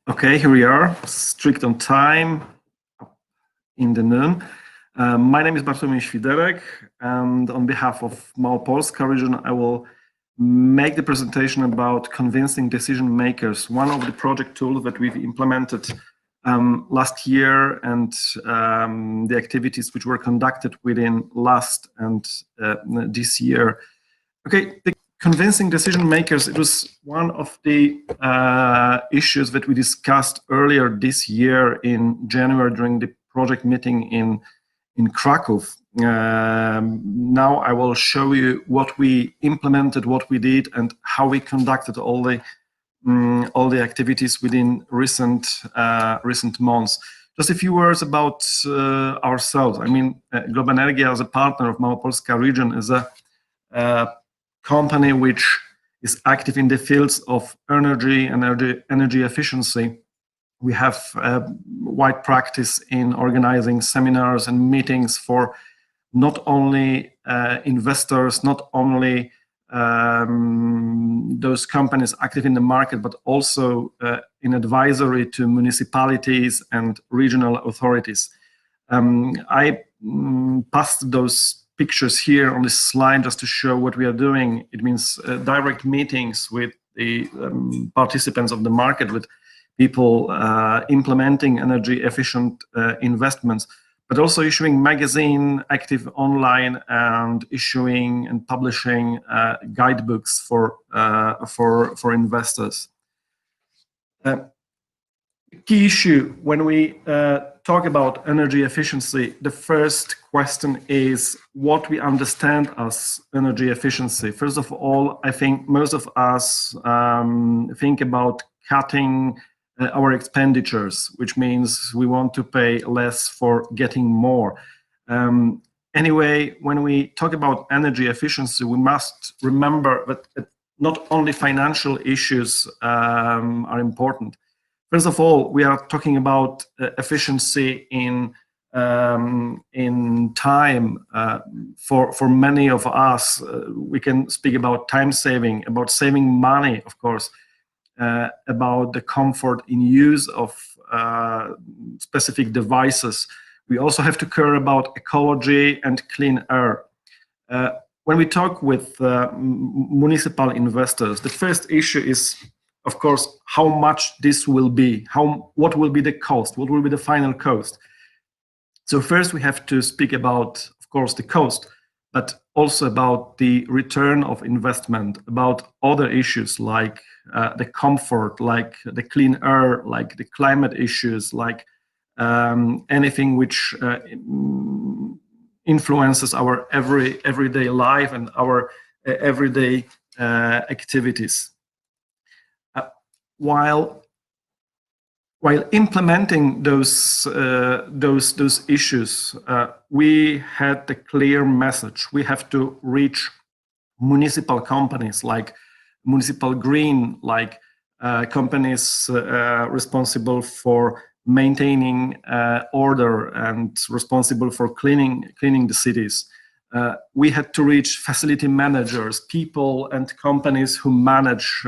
Okay, here we are, strict on time in the noon. My name is Bartłomiej Świderek, and on behalf of Małopolska region, I will make the presentation about convincing decision makers, one of the project tools that we've implemented last year, and the activities which were conducted within last and this year. Okay, the convincing decision makers, it was one of the issues that we discussed earlier this year in January during the project meeting in Krakow. Now I will show you what we implemented, what we did, and how we conducted all the activities within recent months. Just a few words about ourselves. I mean, Globenergia, as a partner of Małopolska region, is a company which is active in the fields of energy efficiency. We have a wide practice in organizing seminars and meetings for not only investors, not only those companies active in the market, but also in advisory to municipalities and regional authorities. I passed those pictures here on this slide just to show what we are doing. It means direct meetings with the participants of the market, with people implementing energy efficient investments, but also issuing magazine, active online, and issuing and publishing guidebooks for investors. Key issue when we talk about energy efficiency, the first question is what we understand as energy efficiency. First of all, I think most of us think about cutting our expenditures, which means we want to pay less for getting more. Anyway, when we talk about energy efficiency, we must remember that not only financial issues are important. First of all, we are talking about efficiency in time. For many of us, we can speak about time saving, about saving money, of course, about the comfort in use of specific devices. We also have to care about ecology and clean air. When we talk with municipal investors, the first issue is, of course, how much this will be, what will be the cost, what will be the final cost. So first we have to speak about, of course, the cost, but also about the return of investment, about other issues like the comfort, like the clean air, like the climate issues, like anything which influences our everyday life and our everyday activities. While implementing those issues, we had the clear message: we have to reach municipal companies like Municipal Green, like companies responsible for maintaining order and responsible for cleaning the cities. We had to reach facility managers, people and companies who manage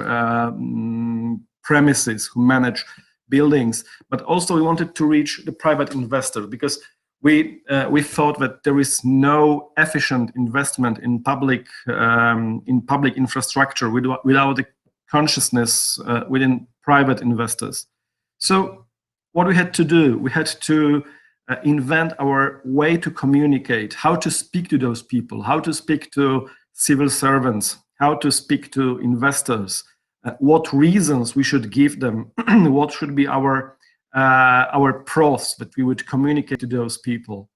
premises, who manage buildings, but also we wanted to reach the private investor, because we thought that there is no efficient investment in public infrastructure without the consciousness within private investors. So what we had to do, we had to invent our way to communicate, how to speak to those people, how to speak to civil servants, how to speak to investors, what reasons we should give them, what should be our pros that we would communicate to those people.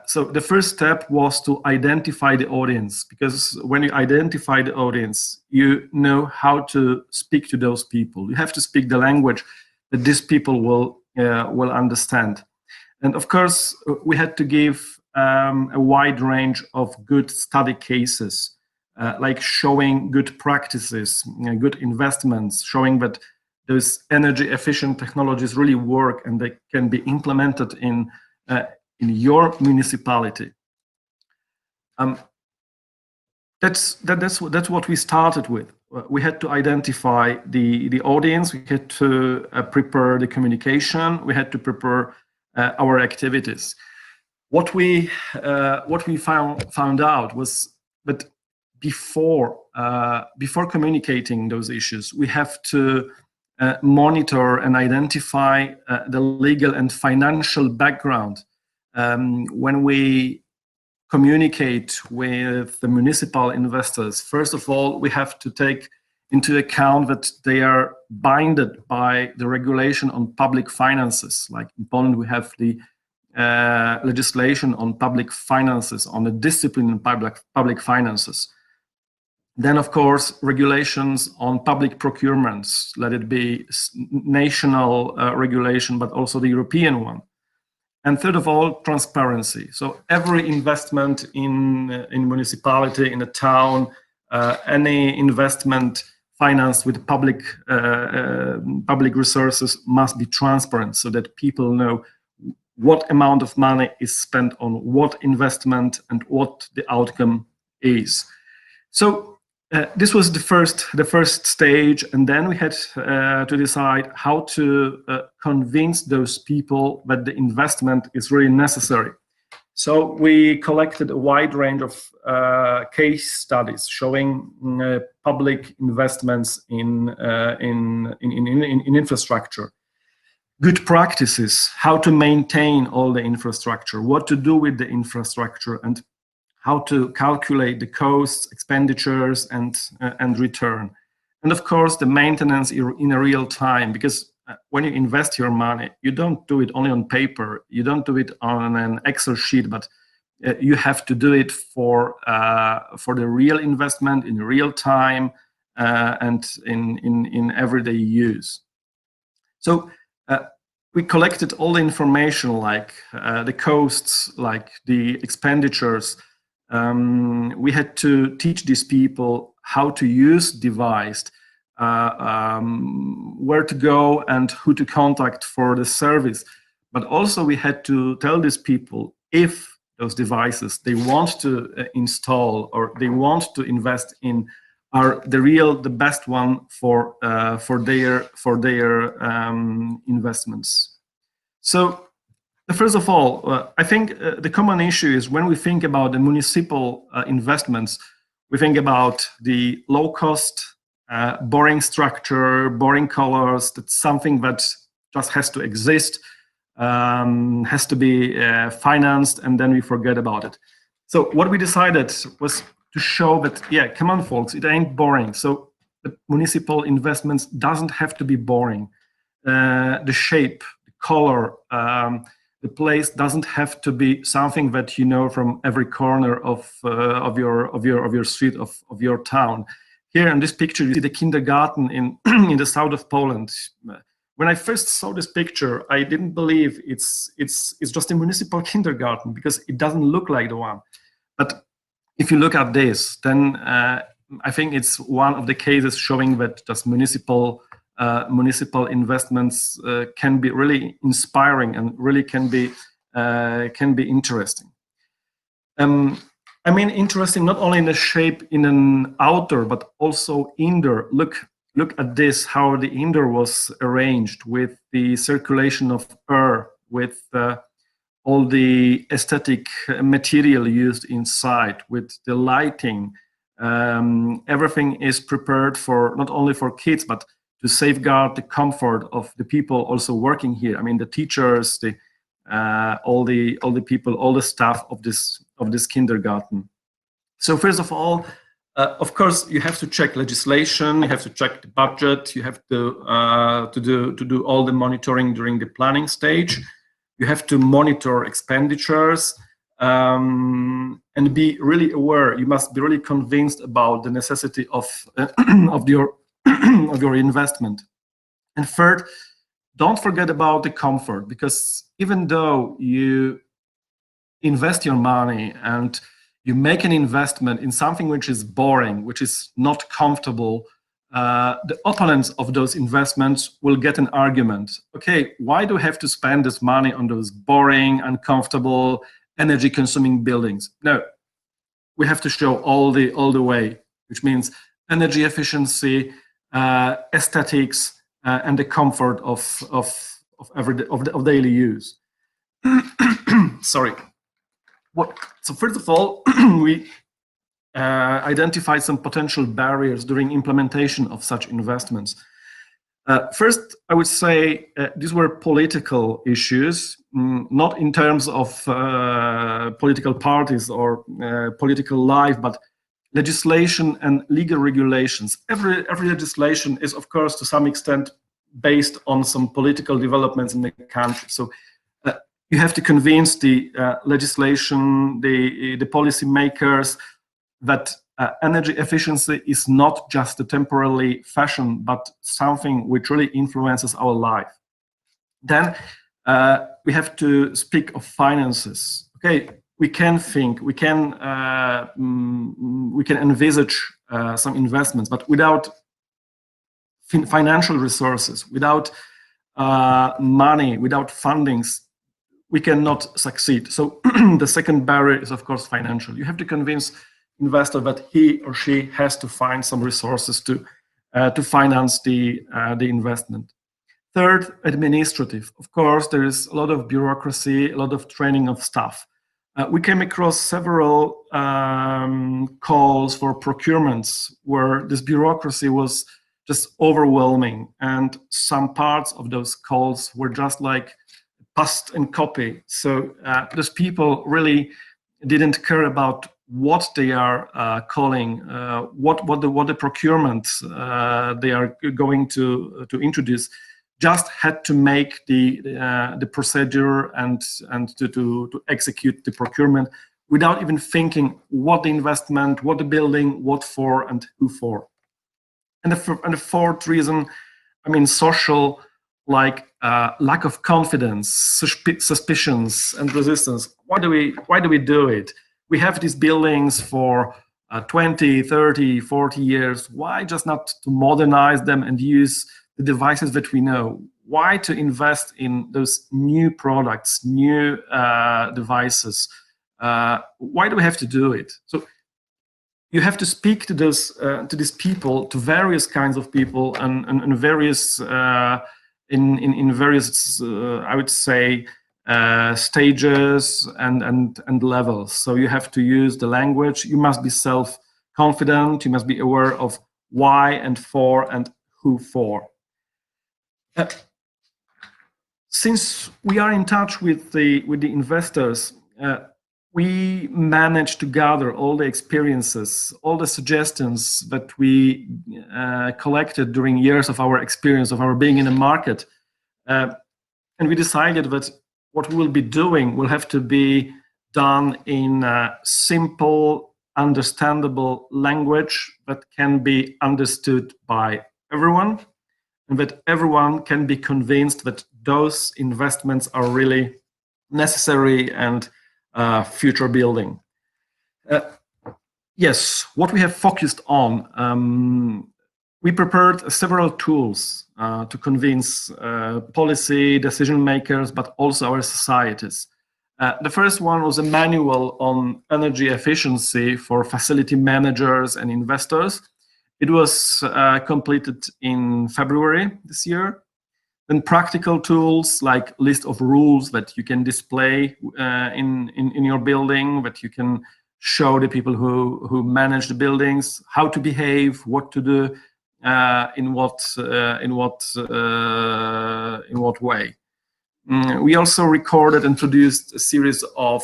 So the first step was to identify the audience, because when you identify the audience, you know how to speak to those people. You have to speak the language that these people will understand. And of course, we had to give a wide range of good study cases, like showing good practices, good investments, showing that those energy efficient technologies really work and they can be implemented in your municipality. That's what we started with. we had to identify the audience, we had to prepare the communication, we had to prepare our activities. What we found out was that before communicating those issues, we have to monitor and identify the legal and financial background. When we communicate with the municipal investors, first of all, we have to take into account that they are bounded by the regulation on public finances. Like in Poland, we have the legislation on public finances, on the discipline in public finances. Then, of course, regulations on public procurements, let it be national regulation, but also the European one. And third of all, transparency. So every investment in municipality, in a town, any investment financed with public resources must be transparent so that people know what amount of money is spent on what investment and what the outcome is. So this was the first stage, and then we had to decide how to convince those people that the investment is really necessary. So we collected a wide range of case studies showing public investments in infrastructure, good practices, how to maintain all the infrastructure, what to do with the infrastructure, and how to calculate the costs, expenditures, and return. And of course, the maintenance in a real time, because when you invest your money, you don't do it only on paper, you don't do it on an Excel sheet, but you have to do it for the real investment in real time and in everyday use. So we collected all the information, like the costs, like the expenditures. We had to teach these people how to use device, where to go and who to contact for the service. But also we had to tell these people if those devices they want to install or they want to invest in are the best one for their investments. So first of all, I think the common issue is when we think about the municipal investments, we think about the low cost, boring structure, boring colors. That's something that just has to exist, has to be financed, and then we forget about it. So what we decided was to show that, yeah, come on, folks, it ain't boring. So the municipal investments doesn't have to be boring. The shape, the color, the place doesn't have to be something that you know from every corner of your street, of your town. Here in this picture, you see the kindergarten in in the south of Poland. When I first saw this picture, I didn't believe it's just a municipal kindergarten because it doesn't look like the one. But if you look at this, then I think it's one of the cases showing that just municipal investments can be really inspiring and really can be interesting. I mean, interesting not only in the shape in an outdoor but also indoor. Look at this, how the indoor was arranged with the circulation of air, with all the aesthetic material used inside, with the lighting. Everything is prepared for not only for kids but to safeguard the comfort of the people also working here. I mean, the teachers, all the people, all the staff of this kindergarten. So first of all, of course, you have to check legislation, you have to check the budget, you have to do all the monitoring during the planning stage. You have to monitor expenditures and be really aware. You must be really convinced about the necessity of your investment. And third, don't forget about the comfort, because even though you invest your money and you make an investment in something which is boring, which is not comfortable, the opponents of those investments will get an argument. Okay, why do I have to spend this money on those boring, uncomfortable, energy-consuming buildings? No, we have to show all the way, which means energy efficiency, aesthetics, and the comfort of daily use. Sorry. So first of all, we identified some potential barriers during implementation of such investments. First, I would say these were political issues, not in terms of political parties or political life, but legislation and legal regulations. Every legislation is, of course, to some extent based on some political developments in the country. So you have to convince the legislation, the policy makers that energy efficiency is not just a temporary fashion, but something which really influences our life. Then we have to speak of finances. Okay, we can think, we can envisage some investments, but without financial resources, without money, without fundings, we cannot succeed. So the second barrier is, of course, financial. You have to convince investor that he or she has to find some resources to finance the investment. Third, administrative. Of course, there is a lot of bureaucracy, a lot of training of staff. We came across several calls for procurements where this bureaucracy was just overwhelming, and some parts of those calls were just like paste and copy. So those people really didn't care about what they are calling, what the procurement they are going to introduce. Just had to make the procedure and to execute the procurement without even thinking what the investment, what the building, what for, and who for. And the fourth reason, I mean, social, like lack of confidence, suspicions, and resistance. Why do we do it? We have these buildings for 20, 30, 40 years. Why just not to modernize them and use the devices that we know? Why to invest in those new products, new devices? Why do we have to do it? So you have to speak to these people, to various kinds of people, and various in various I would say stages and levels. So you have to use the language. You must be self-confident. You must be aware of why and for and who for. Since we are in touch with the investors, we managed to gather all the experiences, all the suggestions that we collected during years of our experience, of our being in the market. And we decided that what we will be doing will have to be done in simple, understandable language that can be understood by everyone, and that everyone can be convinced that those investments are really necessary and future building. Yes, what we have focused on, we prepared several tools to convince policy decision makers, but also our societies. The first one was a manual on energy efficiency for facility managers and investors. It was completed in February this year. Then practical tools like list of rules that you can display in your building, that you can show the people who manage the buildings how to behave, what to do, in what way. We also recorded and produced a series of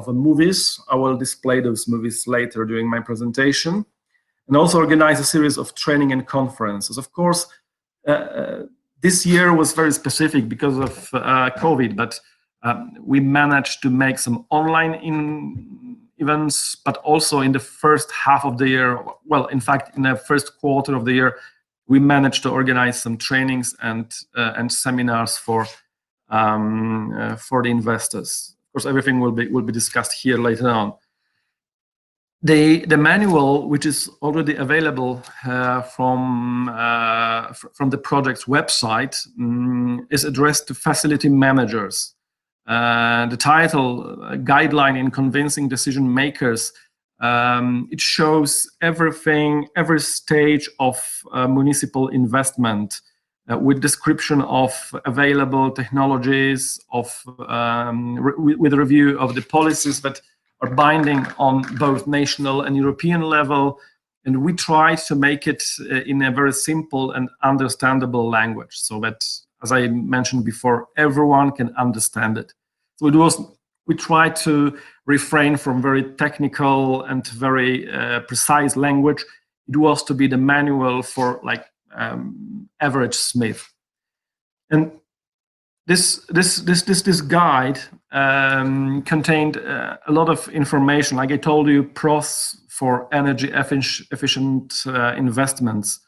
movies. I will display those movies later during my presentation, and also organize a series of training and conferences. Of course, this year was very specific because of COVID, but we managed to make some online events, but also in the first half of the year, well, in fact, in the first quarter of the year, we managed to organize some trainings and seminars for the investors. Of course, everything will be discussed here later on. The manual, which is already available from the project's website, is addressed to facility managers. The title, Guideline in Convincing Decision Makers, It shows everything, every stage of municipal investment, with description of available technologies, with a review of the policies that are binding on both national and European level. And we tried to make it in a very simple and understandable language, so that, as I mentioned before, everyone can understand it. So we tried to refrain from very technical and very precise language. It was to be the manual for like average Smith. And this guide contained a lot of information. Like I told you, pros for energy efficient investments.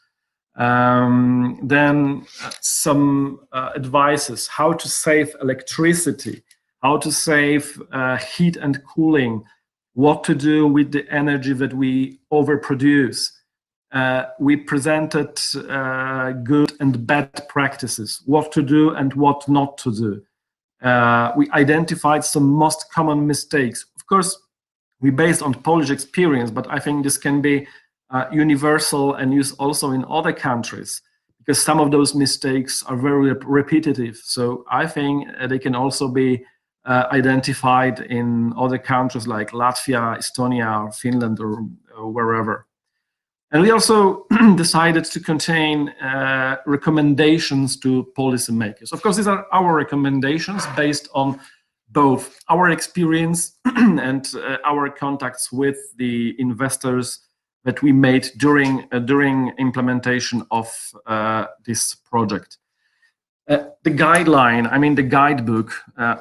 Then some advices, how to save electricity, how to save heat and cooling, what to do with the energy that we overproduce. We presented good and bad practices, what to do and what not to do. We identified some most common mistakes. Of course, we based on Polish experience, but I think this can be universal and used also in other countries, because some of those mistakes are very repetitive. So I think they can also be identified in other countries like Latvia, Estonia, or Finland, or wherever. And we also decided to contain recommendations to policymakers. Of course, these are our recommendations based on both our experience and our contacts with the investors that we made during implementation of this project. The guideline, I mean the guidebook,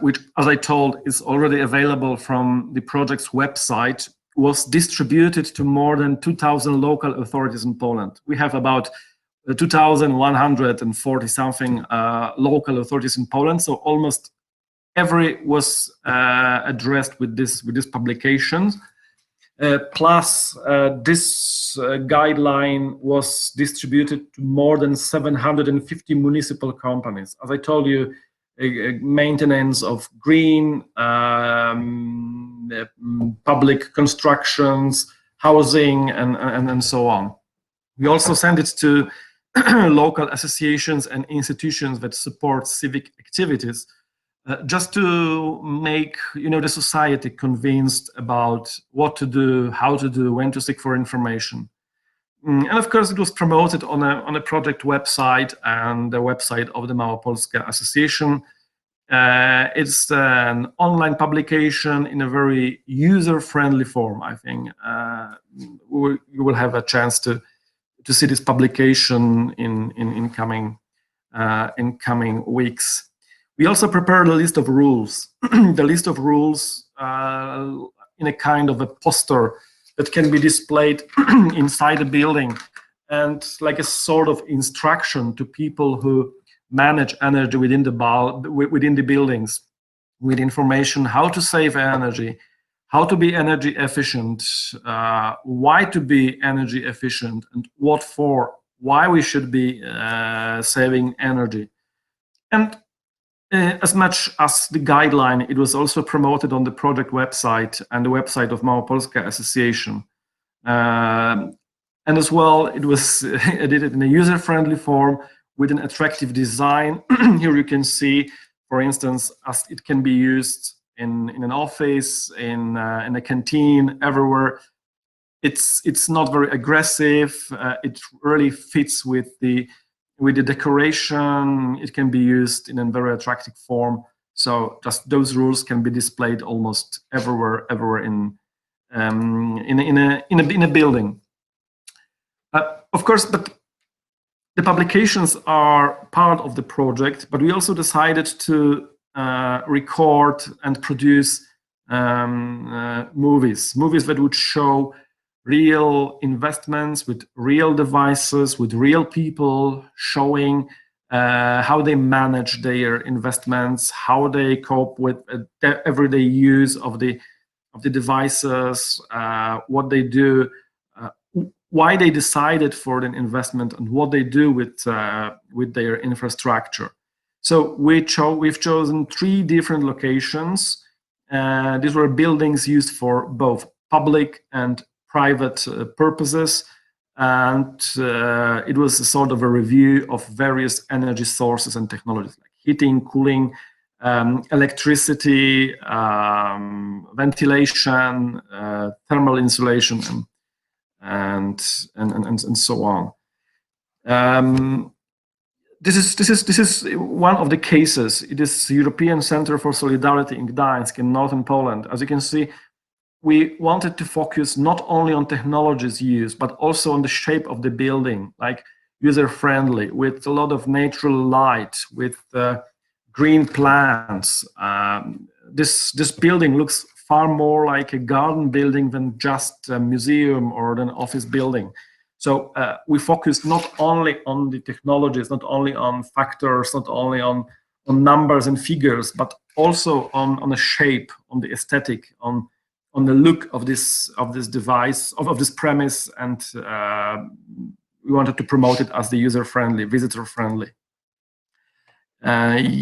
which, as I told, is already available from the project's website, was distributed to more than 2,000 local authorities in Poland. We have about 2,140 something local authorities in Poland, so almost every was addressed with this publication. Plus, this guideline was distributed to more than 750 municipal companies. As I told you, maintenance of green, public constructions, housing, and so on. We also send it to local associations and institutions that support civic activities, just to make the society convinced about what to do, how to do, when to seek for information. And of course, it was promoted on a project website and the website of the Małopolska Association. It's an online publication in a very user-friendly form. I think you will have a chance to see this publication in coming weeks. We also prepared a list of rules. The list of rules in a kind of a poster that can be displayed inside the building, and like a sort of instruction to people who manage energy within the buildings, with information how to save energy, how to be energy efficient, why to be energy efficient, and what for, why we should be saving energy. And as much as the guideline, it was also promoted on the project website and the website of Małopolska Association. And as well, it was edited in a user-friendly form with an attractive design. Here you can see, for instance, as it can be used in an office, in a canteen, everywhere. It's not very aggressive. It really fits with the decoration. It can be used in a very attractive form. So just those rules can be displayed almost everywhere in a building. Of course, but the publications are part of the project, but we also decided to record and produce movies that would show real investments with real devices, with real people, showing how they manage their investments, how they cope with the everyday use of the devices, what they do, why they decided for an investment, and what they do with their infrastructure. So we've chosen 3 different locations. These were buildings used for both public and private purposes. And it was a sort of a review of various energy sources and technologies like heating, cooling, electricity, ventilation, thermal insulation, and so on. This is one of the cases. It is European Center for Solidarity in Gdańsk in northern Poland. As you can see, we wanted to focus not only on technologies used, but also on the shape of the building, like user-friendly, with a lot of natural light, with green plants. This building looks far more like a garden building than just a museum or an office building. So we focused not only on the technologies, not only on factors, not only on numbers and figures, but also on the shape, on the aesthetic, on the look of this device, of this premise, and we wanted to promote it as the user-friendly, visitor-friendly.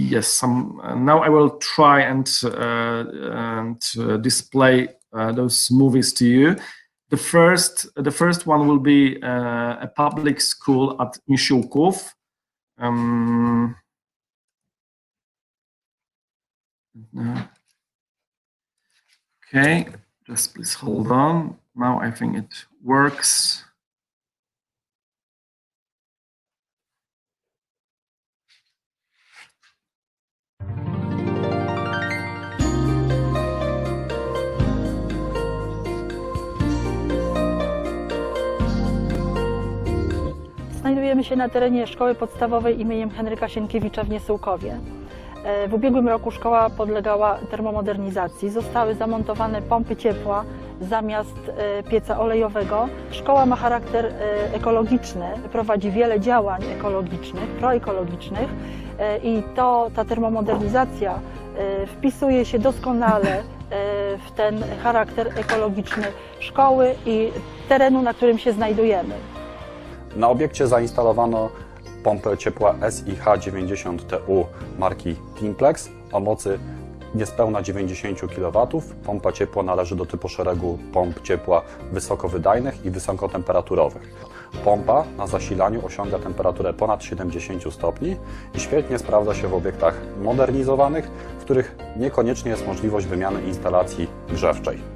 Yes, now I will try and display those movies to you. The first one will be a public school at Misiłków. Okay, just please hold on. Now I think it works. Znajdujemy się na terenie Szkoły Podstawowej im. Henryka Sienkiewicza w Niesułkowie. W ubiegłym roku szkoła podlegała termomodernizacji. Zostały zamontowane pompy ciepła zamiast pieca olejowego. Szkoła ma charakter ekologiczny, prowadzi wiele działań ekologicznych, proekologicznych i ta termomodernizacja wpisuje się doskonale w ten charakter ekologiczny szkoły i terenu, na którym się znajdujemy. Na obiekcie zainstalowano pompę ciepła SIH90TU marki Teamplex o mocy niespełna 90 kW. Pompa ciepła należy do typu szeregu pomp ciepła wysokowydajnych i wysokotemperaturowych. Pompa na zasilaniu osiąga temperaturę ponad 70 stopni i świetnie sprawdza się w obiektach modernizowanych, w których niekoniecznie jest możliwość wymiany instalacji grzewczej.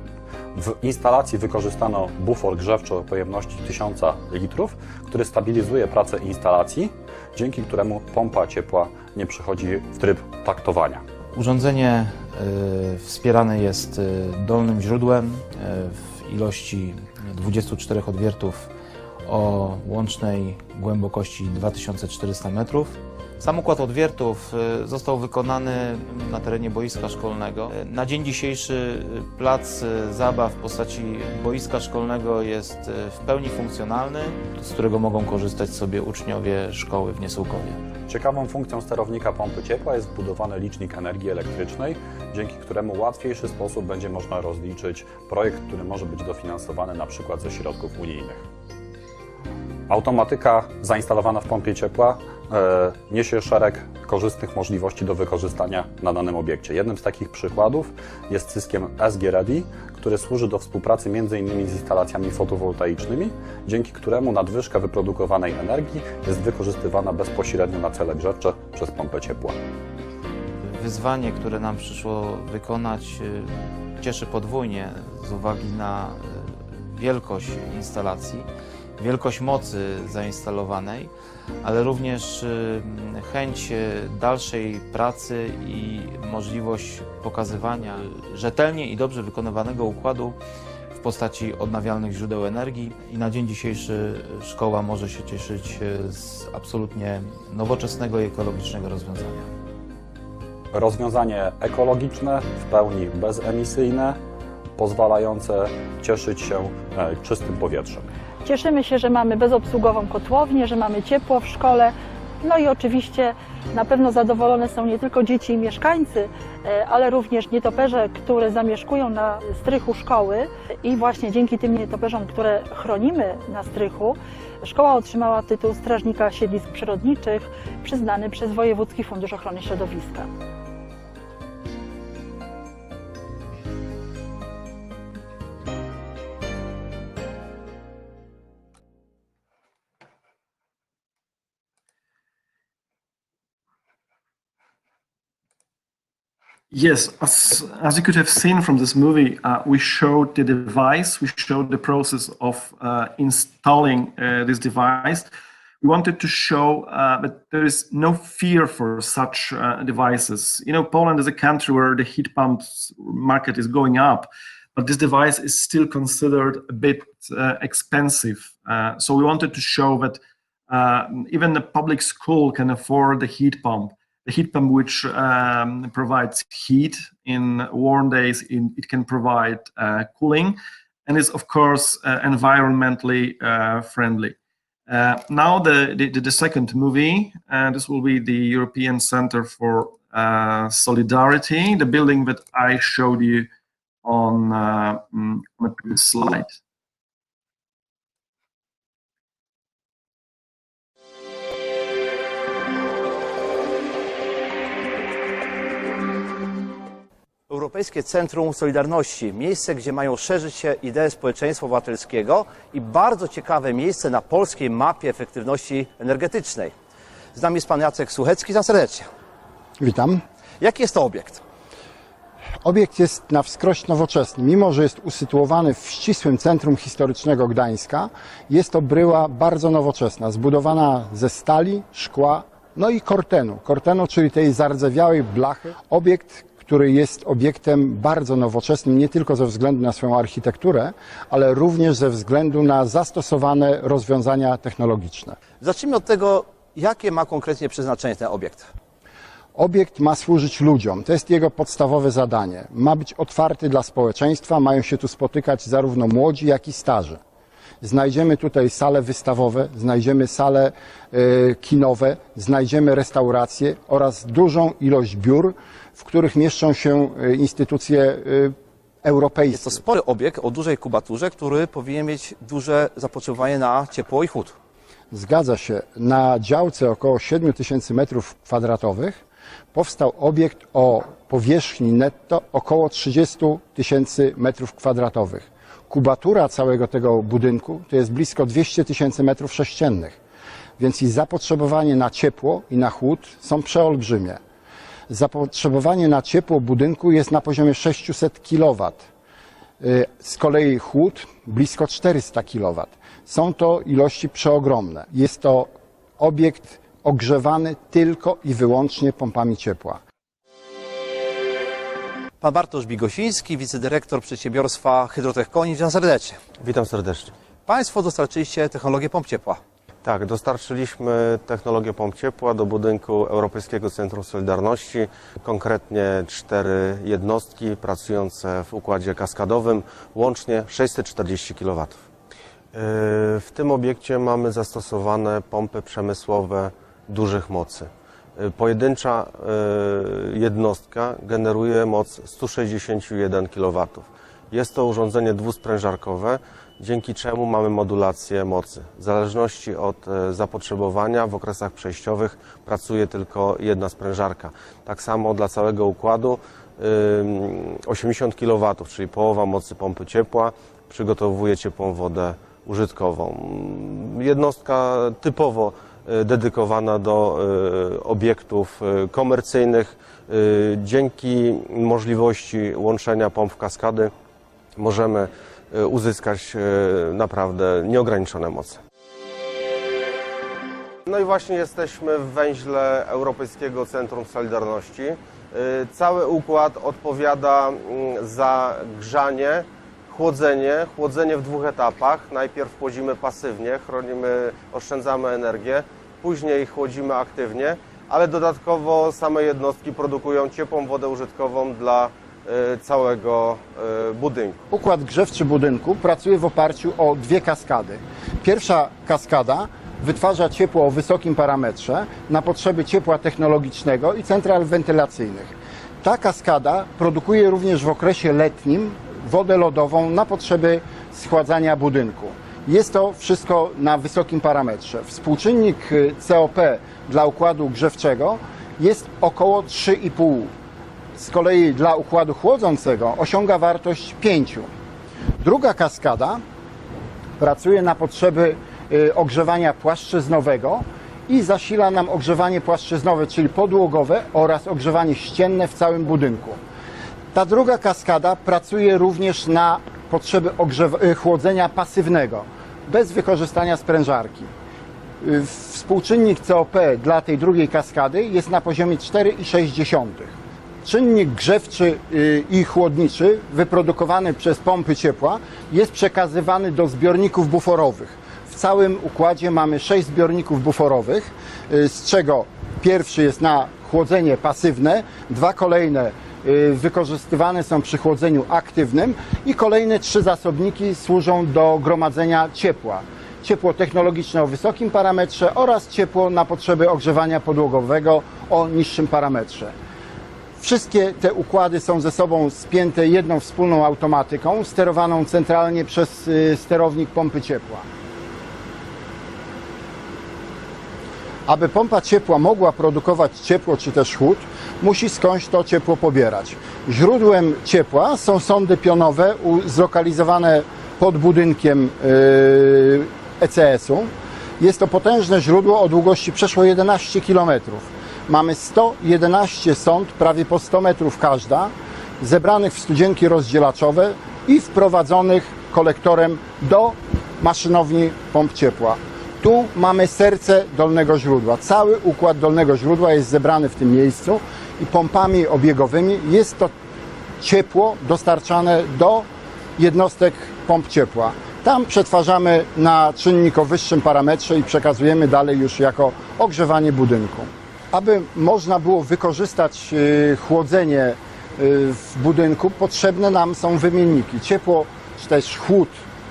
W instalacji wykorzystano bufor grzewczy o pojemności 1000 litrów, który stabilizuje pracę instalacji, dzięki któremu pompa ciepła nie przechodzi w tryb taktowania. Urządzenie wspierane jest dolnym źródłem w ilości 24 odwiertów o łącznej głębokości 2400 metrów. Sam układ odwiertów został wykonany na terenie boiska szkolnego. Na dzień dzisiejszy plac zabaw w postaci boiska szkolnego jest w pełni funkcjonalny, z którego mogą korzystać sobie uczniowie szkoły w Niesułkowie. Ciekawą funkcją sterownika pompy ciepła jest wbudowany licznik energii elektrycznej, dzięki któremu w łatwiejszy sposób będzie można rozliczyć projekt, który może być dofinansowany np. ze środków unijnych. Automatyka zainstalowana w pompie ciepła niesie szereg korzystnych możliwości do wykorzystania na danym obiekcie. Jednym z takich przykładów jest system SG Ready, który służy do współpracy m.in. z instalacjami fotowoltaicznymi, dzięki któremu nadwyżka wyprodukowanej energii jest wykorzystywana bezpośrednio na cele grzewcze przez pompę ciepła. Wyzwanie, które nam przyszło wykonać, cieszy podwójnie z uwagi na wielkość instalacji, wielkość mocy zainstalowanej, ale również chęć dalszej pracy i możliwość pokazywania rzetelnie i dobrze wykonywanego układu w postaci odnawialnych źródeł energii. I na dzień dzisiejszy szkoła może się cieszyć z absolutnie nowoczesnego i ekologicznego rozwiązania. Rozwiązanie ekologiczne, w pełni bezemisyjne, pozwalające cieszyć się czystym powietrzem. Cieszymy się, że mamy bezobsługową kotłownię, że mamy ciepło w szkole. No i oczywiście na pewno zadowolone są nie tylko dzieci i mieszkańcy, ale również nietoperze, które zamieszkują na strychu szkoły. I właśnie dzięki tym nietoperzom, które chronimy na strychu, szkoła otrzymała tytuł Strażnika Siedlisk Przyrodniczych, przyznany przez Wojewódzki Fundusz Ochrony Środowiska. Yes, as you could have seen from this movie, we showed the device, we showed the process of installing this device. We wanted to show that there is no fear for such devices. You know, Poland is a country where the heat pumps market is going up, but this device is still considered a bit expensive. So we wanted to show that even the public school can afford the heat pump which provides heat in warm days. It can provide cooling, and is of course environmentally friendly. Now the second movie, this will be the European Center for Solidarity, the building that I showed you on the previous slide. Europejskie Centrum Solidarności, miejsce, gdzie mają szerzyć się idee społeczeństwa obywatelskiego i bardzo ciekawe miejsce na polskiej mapie efektywności energetycznej. Z nami jest pan Jacek Suchecki, za serdecznie. Witam. Jaki jest to obiekt? Obiekt jest na wskroś nowoczesny. Mimo że jest usytuowany w ścisłym centrum historycznego Gdańska, jest to bryła bardzo nowoczesna, zbudowana ze stali, szkła, no i kortenu. Kortenu, czyli tej zardzewiałej blachy. Obiekt, który jest obiektem bardzo nowoczesnym, nie tylko ze względu na swoją architekturę, ale również ze względu na zastosowane rozwiązania technologiczne. Zacznijmy od tego, jakie ma konkretnie przeznaczenie ten obiekt. Obiekt ma służyć ludziom, to jest jego podstawowe zadanie. Ma być otwarty dla społeczeństwa, mają się tu spotykać zarówno młodzi, jak i starzy. Znajdziemy tutaj sale wystawowe, znajdziemy sale kinowe, znajdziemy restauracje oraz dużą ilość biur, w których mieszczą się instytucje europejskie. Jest to spory obiekt o dużej kubaturze, który powinien mieć duże zapotrzebowanie na ciepło i chłód. Zgadza się. Na działce około 7000 m2 powstał obiekt o powierzchni netto około 30 000 m2. Kubatura całego tego budynku to jest blisko 200 000 m3, więc i zapotrzebowanie na ciepło i na chłód są przeolbrzymie. Zapotrzebowanie na ciepło budynku jest na poziomie 600 kW, z kolei chłód blisko 400 kW. Są to ilości przeogromne. Jest to obiekt ogrzewany tylko i wyłącznie pompami ciepła. Pan Bartosz Bigosiński, wicedyrektor przedsiębiorstwa Hydrotech Konin, witam serdecznie. Witam serdecznie. Państwo dostarczyliście technologię pomp ciepła. Tak, dostarczyliśmy technologię pomp ciepła do budynku Europejskiego Centrum Solidarności, konkretnie 4 jednostki pracujące w układzie kaskadowym, łącznie 640 kW. W tym obiekcie mamy zastosowane pompy przemysłowe dużych mocy. Pojedyncza jednostka generuje moc 161 kW. Jest to urządzenie dwusprężarkowe, dzięki czemu mamy modulację mocy. W zależności od zapotrzebowania w okresach przejściowych pracuje tylko jedna sprężarka. Tak samo dla całego układu 80 kW, czyli połowa mocy pompy ciepła, przygotowuje ciepłą wodę użytkową. Jednostka typowo dedykowana do obiektów komercyjnych. Dzięki możliwości łączenia pomp w kaskady możemy uzyskać naprawdę nieograniczone moce. No i właśnie jesteśmy w węźle Europejskiego Centrum Solidarności. Cały układ odpowiada za grzanie, chłodzenie w 2 etapach. Najpierw chłodzimy pasywnie, oszczędzamy energię, później chłodzimy aktywnie, ale dodatkowo same jednostki produkują ciepłą wodę użytkową dla całego budynku. Układ grzewczy budynku pracuje w oparciu o 2 kaskady. Pierwsza kaskada wytwarza ciepło o wysokim parametrze na potrzeby ciepła technologicznego i central wentylacyjnych. Ta kaskada produkuje również w okresie letnim wodę lodową na potrzeby schładzania budynku. Jest to wszystko na wysokim parametrze. Współczynnik COP dla układu grzewczego jest około 3,5. Z kolei dla układu chłodzącego osiąga wartość 5. Druga kaskada pracuje na potrzeby ogrzewania płaszczyznowego i zasila nam ogrzewanie płaszczyznowe, czyli podłogowe oraz ogrzewanie ścienne w całym budynku. Ta druga kaskada pracuje również na potrzeby chłodzenia pasywnego, bez wykorzystania sprężarki. Współczynnik COP dla tej drugiej kaskady jest na poziomie 4,6. Czynnik grzewczy i chłodniczy wyprodukowany przez pompy ciepła jest przekazywany do zbiorników buforowych. W całym układzie mamy 6 zbiorników buforowych, z czego pierwszy jest na chłodzenie pasywne, 2 kolejne wykorzystywane są przy chłodzeniu aktywnym i kolejne 3 zasobniki służą do gromadzenia ciepła. Ciepło technologiczne o wysokim parametrze oraz ciepło na potrzeby ogrzewania podłogowego o niższym parametrze. Wszystkie te układy są ze sobą spięte jedną wspólną automatyką, sterowaną centralnie przez sterownik pompy ciepła. Aby pompa ciepła mogła produkować ciepło czy też chłód, musi skądś to ciepło pobierać. Źródłem ciepła są sondy pionowe zlokalizowane pod budynkiem ECS-u. Jest to potężne źródło o długości przeszło 11 km. Mamy 111 sond, prawie po 100 metrów każda, zebranych w studzienki rozdzielaczowe i wprowadzonych kolektorem do maszynowni pomp ciepła. Tu mamy serce dolnego źródła. Cały układ dolnego źródła jest zebrany w tym miejscu i pompami obiegowymi jest to ciepło dostarczane do jednostek pomp ciepła. Tam przetwarzamy na czynnik o wyższym parametrze i przekazujemy dalej już jako ogrzewanie budynku. Aby można było wykorzystać chłodzenie w budynku, potrzebne nam są wymienniki. Ciepło czy też chłód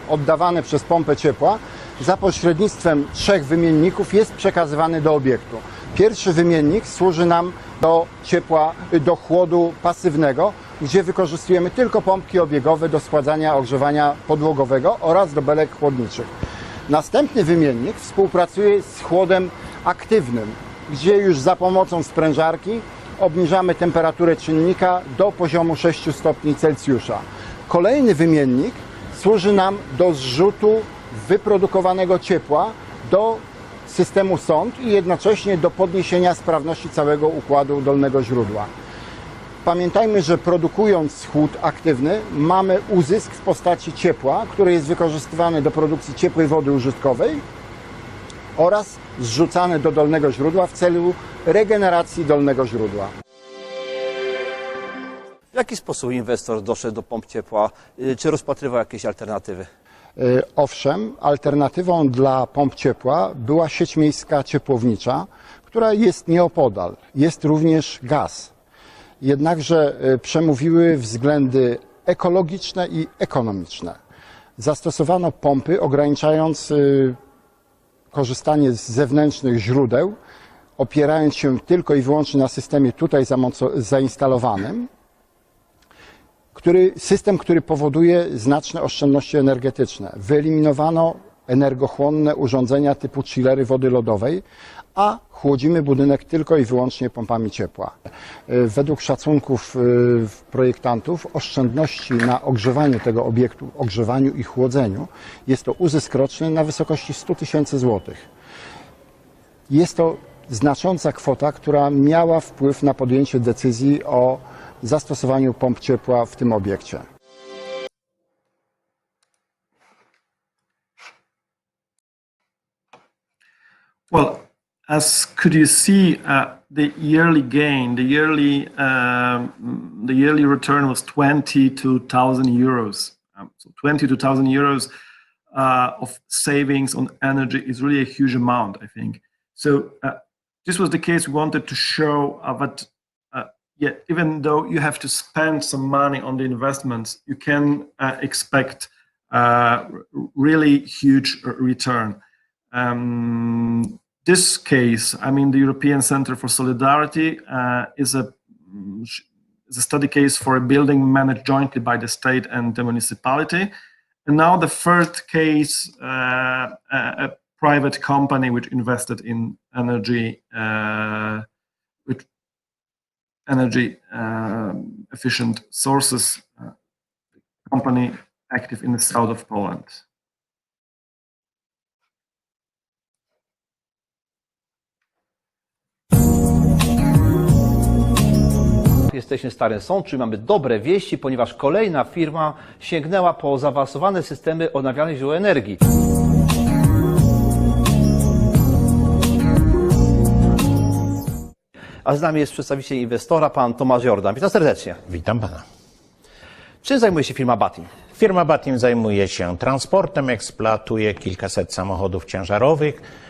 oddawany przez pompę ciepła za pośrednictwem 3 wymienników jest przekazywany do obiektu. Pierwszy wymiennik służy nam do ciepła, do chłodu pasywnego, gdzie wykorzystujemy tylko pompki obiegowe do schładzania ogrzewania podłogowego oraz do belek chłodniczych. Następny wymiennik współpracuje z chłodem aktywnym, gdzie już za pomocą sprężarki obniżamy temperaturę czynnika do poziomu 6 stopni Celsjusza. Kolejny wymiennik służy nam do zrzutu wyprodukowanego ciepła do systemu sąd i jednocześnie do podniesienia sprawności całego układu dolnego źródła. Pamiętajmy, że produkując chłód aktywny mamy uzysk w postaci ciepła, które jest wykorzystywane do produkcji ciepłej wody użytkowej oraz zrzucane do dolnego źródła w celu regeneracji dolnego źródła. W jaki sposób inwestor doszedł do pomp ciepła? Czy rozpatrywał jakieś alternatywy? Owszem, alternatywą dla pomp ciepła była sieć miejska ciepłownicza, która jest nieopodal. Jest również gaz. Jednakże przemówiły względy ekologiczne i ekonomiczne. Zastosowano pompy, ograniczając korzystanie z zewnętrznych źródeł, opierając się tylko i wyłącznie na systemie tutaj zainstalowanym, system, który powoduje znaczne oszczędności energetyczne. Wyeliminowano energochłonne urządzenia typu chillery wody lodowej, a chłodzimy budynek tylko i wyłącznie pompami ciepła. Według szacunków projektantów oszczędności na ogrzewaniu tego obiektu, ogrzewaniu i chłodzeniu jest to uzysk roczny na wysokości 100 000 złotych. Jest to znacząca kwota, która miała wpływ na podjęcie decyzji o zastosowaniu pomp ciepła w tym obiekcie. Well, as could you see, the yearly gain, the yearly return was 22,000 euros. So 22,000 euros of savings on energy is really a huge amount, I think. So this was the case we wanted to show that yeah, even though you have to spend some money on the investments, you can expect really huge return. This case, I mean, the European Center for Solidarity is a study case for a building managed jointly by the state and the municipality. And now the third case, a private company which invested in energy, efficient sources, company active in the south of Poland. Jesteśmy w Starym Sączu i mamy dobre wieści, ponieważ kolejna firma sięgnęła po zaawansowane systemy odnawialnych źródeł energii. A z nami jest przedstawiciel inwestora, pan Tomasz Jordan. Witam serdecznie. Witam pana. Czym zajmuje się firma Batim? Firma Batim zajmuje się transportem, eksploatuje kilkaset samochodów ciężarowych,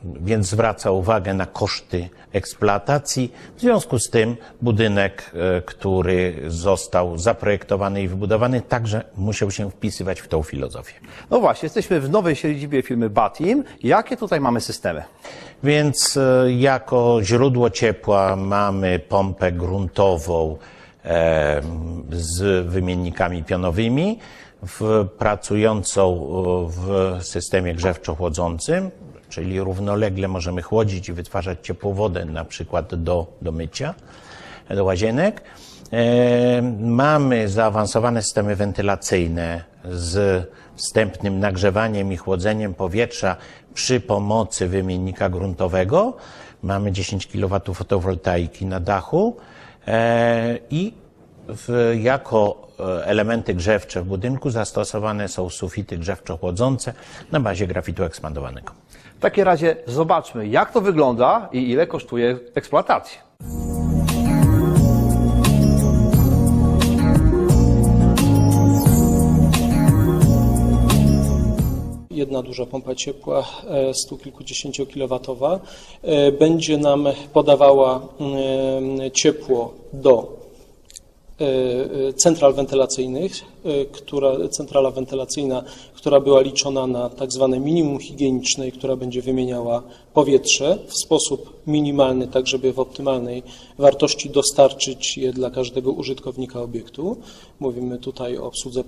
więc zwraca uwagę na koszty eksploatacji. W związku z tym budynek, który został zaprojektowany i wybudowany, także musiał się wpisywać w tą filozofię. No właśnie, jesteśmy w nowej siedzibie firmy Batim. Jakie tutaj mamy systemy? Więc jako źródło ciepła mamy pompę gruntową z wymiennikami pionowymi, pracującą w systemie grzewczo-chłodzącym, czyli równolegle możemy chłodzić i wytwarzać ciepłą wodę, na przykład do mycia, do łazienek. Mamy zaawansowane systemy wentylacyjne z wstępnym nagrzewaniem i chłodzeniem powietrza przy pomocy wymiennika gruntowego. Mamy 10 kW fotowoltaiki na dachu i jako elementy grzewcze w budynku zastosowane są sufity grzewczo-chłodzące na bazie grafitu ekspandowanego. W takim razie zobaczmy, jak to wygląda i ile kosztuje eksploatacja. Jedna duża pompa ciepła, 100 kilkudziesięciokilowatowa, będzie nam podawała ciepło do central wentylacyjnych, centrala wentylacyjna, która była liczona na tak zwane minimum higieniczne, która będzie wymieniała powietrze w sposób minimalny, tak żeby w optymalnej wartości dostarczyć je dla każdego użytkownika obiektu. Mówimy tutaj o obsłudze,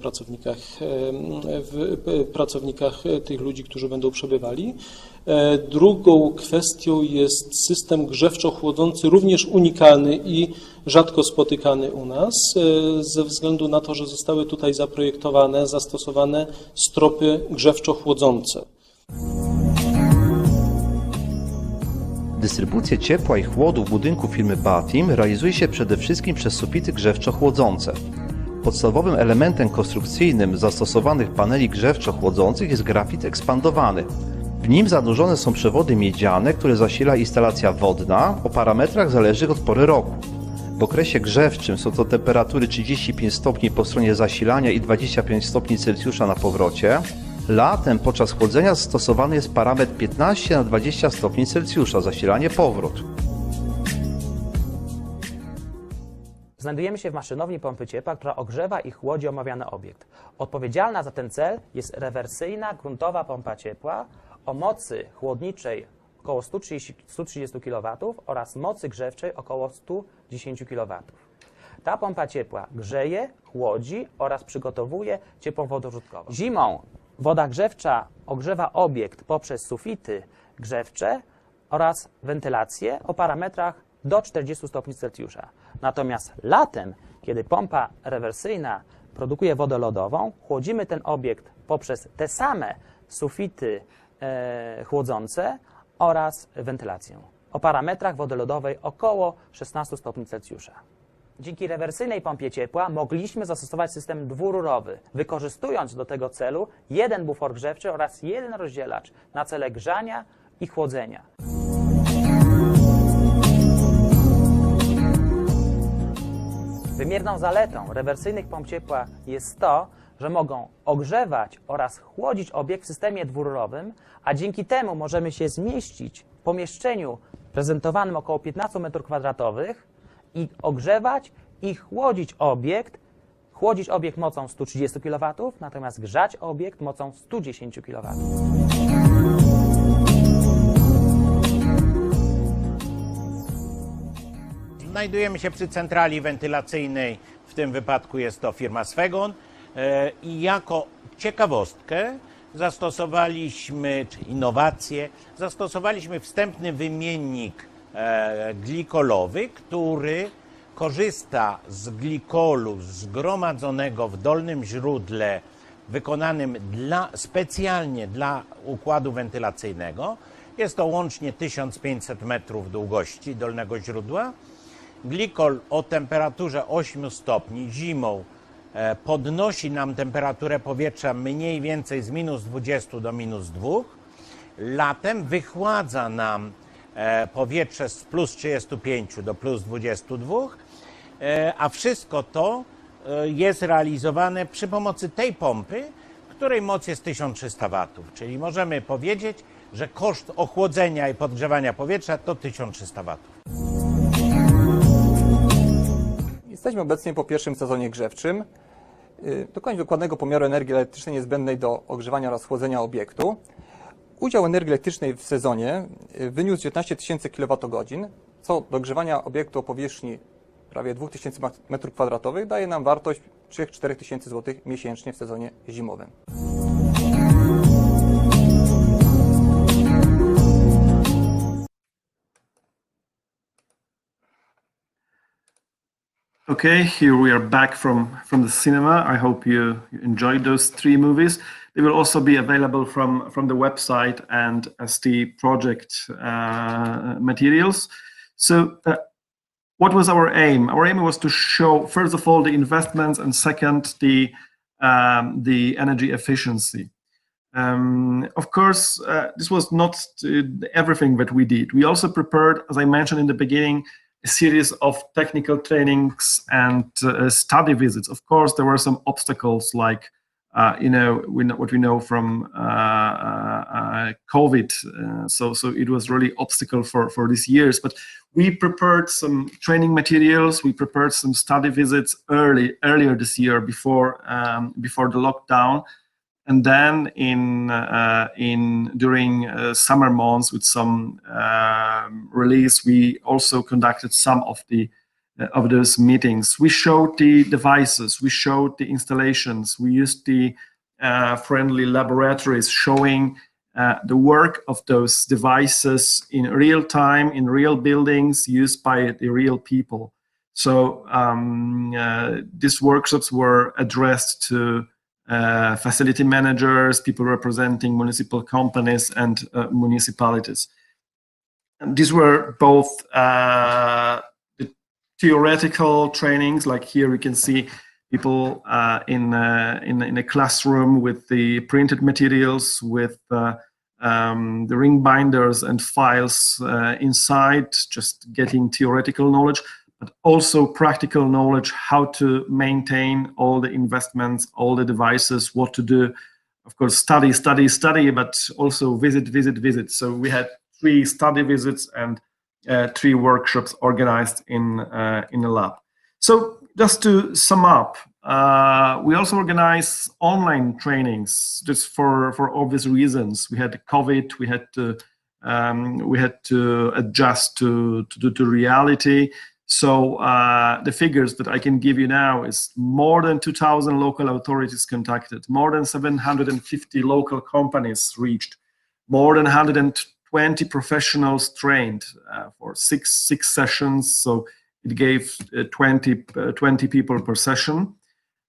pracownikach tych ludzi, którzy będą przebywali. Drugą kwestią jest system grzewczo-chłodzący, również unikalny i rzadko spotykany u nas, ze względu na to, że zostały tutaj zaprojektowane, zastosowane stropy grzewczo-chłodzące. Dystrybucję ciepła i chłodu w budynku firmy Batim realizuje się przede wszystkim przez sufity grzewczo-chłodzące. Podstawowym elementem konstrukcyjnym zastosowanych paneli grzewczo-chłodzących jest grafit ekspandowany. W nim zanurzone są przewody miedziane, które zasila instalacja wodna o parametrach zależnych od pory roku. W okresie grzewczym są to temperatury 35 stopni po stronie zasilania i 25 stopni Celsjusza na powrocie. Latem podczas chłodzenia stosowany jest parametr 15 na 20 stopni Celsjusza, zasilanie powrót. Znajdujemy się w maszynowni pompy ciepła, która ogrzewa i chłodzi omawiany obiekt. Odpowiedzialna za ten cel jest rewersyjna, gruntowa pompa ciepła o mocy chłodniczej około 130 kW oraz mocy grzewczej około 110 kW. Ta pompa ciepła grzeje, chłodzi oraz przygotowuje ciepłą wodę użytkową. Zimą woda grzewcza ogrzewa obiekt poprzez sufity grzewcze oraz wentylację o parametrach do 40 stopni Celsjusza. Natomiast latem, kiedy pompa rewersyjna produkuje wodę lodową, chłodzimy ten obiekt poprzez te same sufity chłodzące oraz wentylację o parametrach wody lodowej około 16 stopni Celsjusza. Dzięki rewersyjnej pompie ciepła mogliśmy zastosować system dwururowy, wykorzystując do tego celu jeden bufor grzewczy oraz jeden rozdzielacz na cele grzania i chłodzenia. Wymierną zaletą rewersyjnych pomp ciepła jest to, że mogą ogrzewać oraz chłodzić obiekt w systemie dwururowym, a dzięki temu możemy się zmieścić w pomieszczeniu prezentowanym około 15 m2 i ogrzewać i chłodzić obiekt mocą 130 kW, natomiast grzać obiekt mocą 110 kW. Znajdujemy się przy centrali wentylacyjnej, w tym wypadku jest to firma Svegon i jako ciekawostkę zastosowaliśmy, czy innowację, zastosowaliśmy wstępny wymiennik glikolowy, który korzysta z glikolu zgromadzonego w dolnym źródle wykonanym specjalnie dla układu wentylacyjnego. Jest to łącznie 1500 metrów długości dolnego źródła Glikol o temperaturze 8 stopni zimą podnosi nam temperaturę powietrza mniej więcej z minus 20 do minus 2. Latem wychładza nam powietrze z plus 35 do plus 22, a wszystko to jest realizowane przy pomocy tej pompy, której moc jest 1300 watów. Czyli możemy powiedzieć, że koszt ochłodzenia i podgrzewania powietrza to 1300 watów. Jesteśmy obecnie po pierwszym sezonie grzewczym. Dokonać dokładnego pomiaru energii elektrycznej niezbędnej do ogrzewania oraz chłodzenia obiektu. Udział energii elektrycznej w sezonie wyniósł 19 000 kWh, co do ogrzewania obiektu o powierzchni prawie 2000 m2 daje nam wartość 3-4 tysięcy złotych miesięcznie w sezonie zimowym. Okay, here we are back from the cinema. I hope you enjoyed those 3 movies. They will also be available from the website and as the project materials. So what was our aim? Our aim was to show, first of all, the investments, and second, the energy efficiency. Of course, this was not everything that we did. We also prepared, as I mentioned in the beginning, a series of technical trainings and study visits. Of course, there were some obstacles like, what we know from COVID. So it was really obstacle for these years. But we prepared some training materials. We prepared some study visits earlier this year before the lockdown. And then during summer months with some release, we also conducted some of those meetings. We showed the devices, we showed the installations, we used the friendly laboratories showing the work of those devices in real time, in real buildings used by the real people. So these workshops were addressed to facility managers, people representing municipal companies and municipalities. And these were both the theoretical trainings, like here we can see people in a classroom with the printed materials, with the ring binders and files inside, just getting theoretical knowledge, but also practical knowledge, how to maintain all the investments, all the devices, what to do. Of course, study, but also visit. So we had 3 study visits and 3 workshops organized in a lab. So just to sum up, we also organize online trainings just for obvious reasons. We had COVID, we had to adjust to reality. So the figures that I can give you now is more than 2,000 local authorities contacted, more than 750 local companies reached, more than 120 professionals trained for six sessions. So it gave 20 people per session.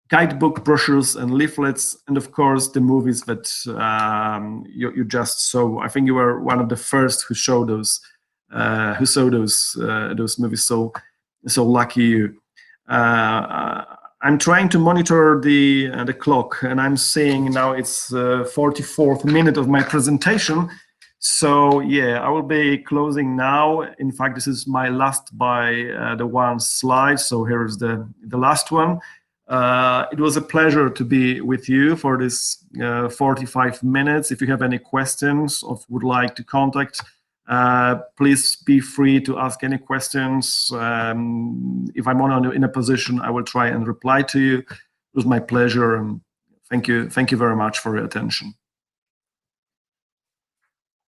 Guidebook, brochures, and leaflets, and of course the movies that you just saw. I think you were one of the first who showed those. Who saw those movies? So lucky you. I'm trying to monitor the clock, and I'm seeing now it's 44th minute of my presentation. So yeah, I will be closing now. In fact, this is my last by the one slide. So here is the last one. It was a pleasure to be with you for this 45 minutes. If you have any questions or would like to contact, please be free to ask any questions. If I'm in a position, I will try and reply to you. It was my pleasure, and thank you very much for your attention.